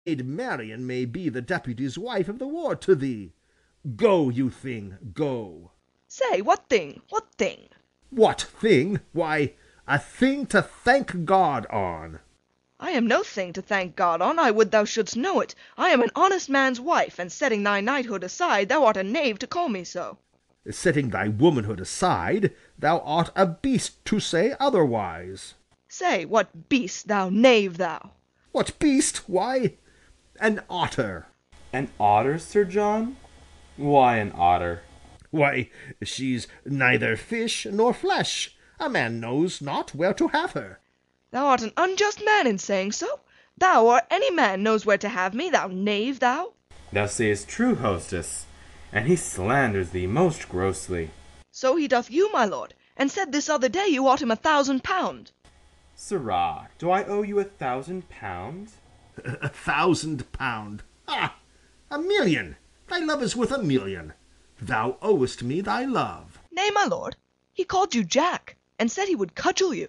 Maid Marian may be the deputy's wife of the ward to thee. Go, you thing, go. Say, what thing? What thing? What thing? Why, a thing to thank God on. I am no thing to thank God on, I would thou shouldst know it. I am an honest man's wife, and setting thy knighthood aside, thou art a knave to call me so. Setting thy womanhood aside, thou art a beast to say otherwise. Say, what beast, thou knave thou? What beast? Why, an otter. An otter, Sir John? Why an otter? Why, she's neither fish nor flesh. A man knows not where to have her. Thou art an unjust man in saying so. Thou or any man knows where to have me, thou knave thou. Thou sayest true, hostess, and he slanders thee most grossly. So he doth you, my lord, and said this other day you ought him 1,000 pound. Sirrah, do I owe you 1,000 pounds? 1,000 pound. Ah, 1,000,000. Thy love is worth 1,000,000. Thou owest me thy love. Nay, my lord, he called you Jack, and said he would cudgel you.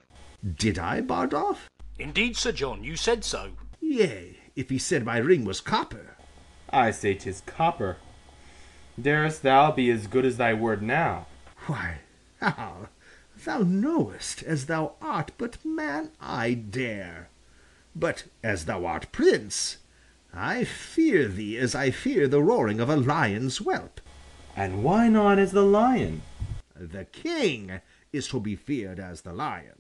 Did I, Bardolph? Indeed, Sir John, you said so. Yea, if he said my ring was copper. I say 'tis copper. Darest thou be as good as thy word now? Why, how? Thou knowest, as thou art but man, I dare. But as thou art prince, I fear thee as I fear the roaring of a lion's whelp. And why not as the lion? The king is to be feared as the lion.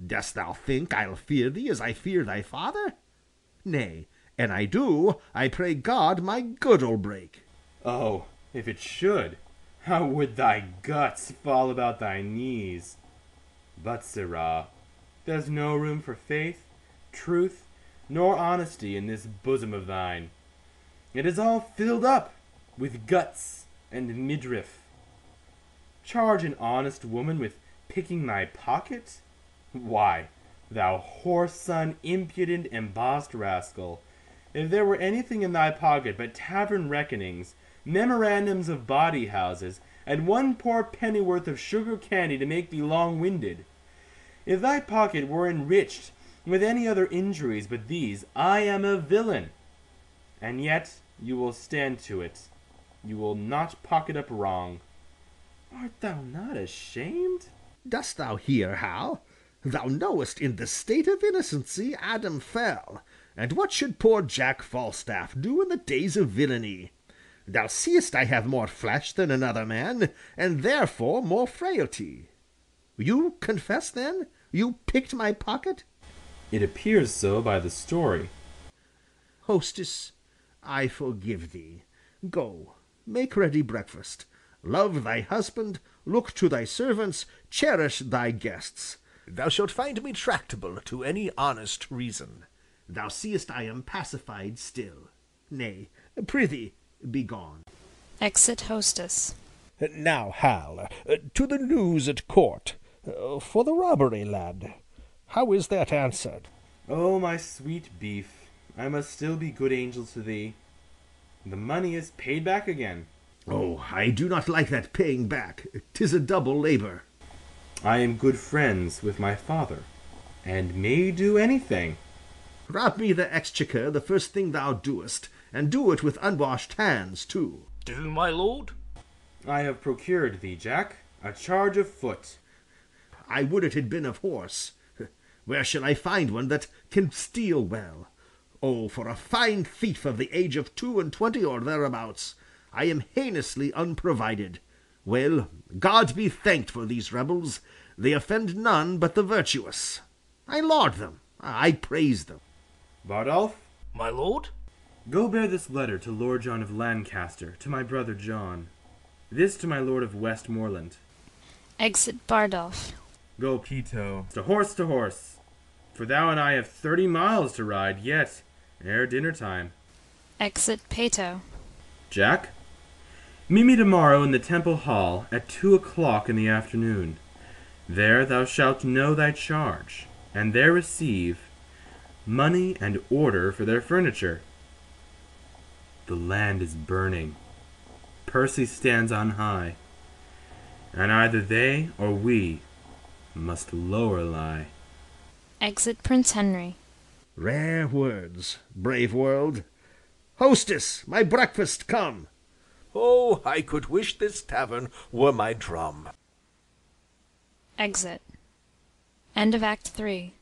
Dost thou think I'll fear thee as I fear thy father? Nay, an I do, I pray God my girdle break. Oh, if it should, how would thy guts fall about thy knees? But, sirrah, there's no room for faith, truth, nor honesty in this bosom of thine. It is all filled up with guts and midriff. Charge an honest woman with picking thy pocket? Why, thou whoreson, impudent, embossed rascal, if there were anything in thy pocket but tavern reckonings, memorandums of bawdy houses, and one poor pennyworth of sugar candy to make thee long-winded, if thy pocket were enriched with any other injuries but these, I am a villain. And yet you will stand to it. You will not pocket up wrong. Art thou not ashamed? Dost thou hear, Hal? Thou knowest in the state of innocency Adam fell, and what should poor Jack Falstaff do in the days of villainy? Thou seest I have more flesh than another man, and therefore more frailty. You confess, then? You picked my pocket? It appears so by the story. Hostess, I forgive thee. Go, make ready breakfast. Love thy husband, look to thy servants, cherish thy guests. Thou shalt find me tractable to any honest reason. Thou seest I am pacified still. Nay, prithee, be gone. Exit hostess. Now, Hal, to the news at court. For the robbery, lad. How is that answered? Oh, my sweet beef, I must still be good angel to thee. The money is paid back again. Oh, I do not like that paying back. 'Tis a double labor. I am good friends with my father, and may do anything. Rob me the exchequer the first thing thou doest, and do it with unwashed hands, too. Do, my lord? I have procured thee, Jack, a charge of foot. I would it had been of horse. Where shall I find one that can steal well? Oh, for a fine thief of the age of 22 or thereabouts! I am heinously unprovided. Well, God be thanked for these rebels. They offend none but the virtuous. I laud them. I praise them. Bardolph, My lord? go bear this letter to Lord John of Lancaster, to my brother John. This to my lord of Westmoreland. Exit Bardolph. Go, Peto, to horse, for thou and I have 30 miles to ride yet, ere dinner time. Exit Peto. Jack, meet me tomorrow in the Temple Hall at 2 o'clock in the afternoon. There thou shalt know thy charge, and there receive money and order for their furniture. The land is burning. Percy stands on high, and either they or we must lower lie. Exit Prince Henry. Rare words, brave world. Hostess, my breakfast come. Oh, I could wish this tavern were my drum. Exit. End of Act 3.